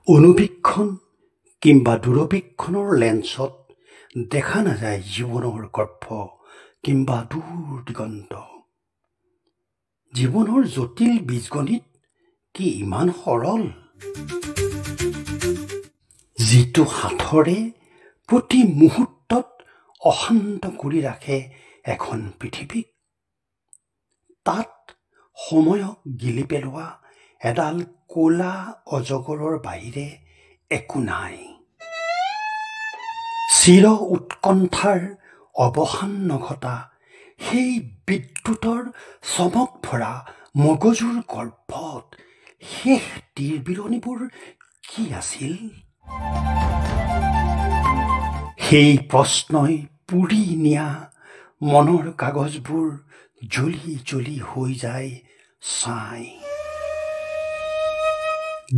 অনুবীক্ষণ কিংবা দূৰবীক্ষণৰ লেন্সত দেখা নাযায় জীৱনৰ গৰ্ভ কিংবা দূৰ দিগন্ত। জীৱনৰ জটিল বীজগণিত কি ইমান সৰল? যিটো হাতৰে প্ৰতি মুহূৰ্তত অশান্ত কৰি ৰাখে এখন পৃথিৱীক, তাত সময়ক গিলি পেলোৱা এডাল ক'লা অজগৰৰ বাহিৰে একো নাই। চিৰ উৎকণ্ঠাৰ অৱসান নঘটা সেই বিদ্যুতৰ চমক ভৰা মগজুৰ গৰ্ভত শেষ তীৰবিৰণিবোৰ কি আছিল? সেই প্ৰশ্নই পুৰি নিয়া মনৰ কাগজবোৰ জ্বলি জ্বলি হৈ যায় ছাই।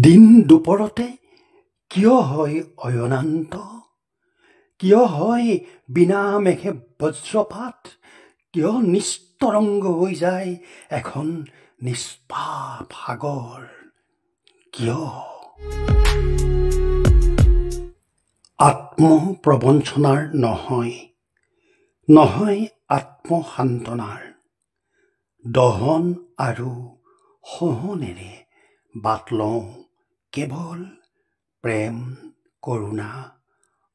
দিন দুপৰতে কিয় হয় অয়নান্ত? কিয় হয় বিনা মেঘে বজ্ৰপাত? কিয় নিস্তৰংগ হৈ যায় এখন নিষ্পাপ সাগৰ? কিয়? আত্মপ্ৰবঞ্চনাৰ নহয় আত্মসান্তনাৰ। দহন আৰু সহনেৰে বাট লওঁ কেৱল প্ৰেম, কৰুণা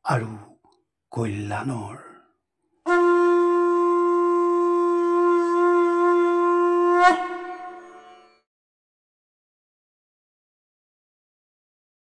আৰু কল্যাণৰ।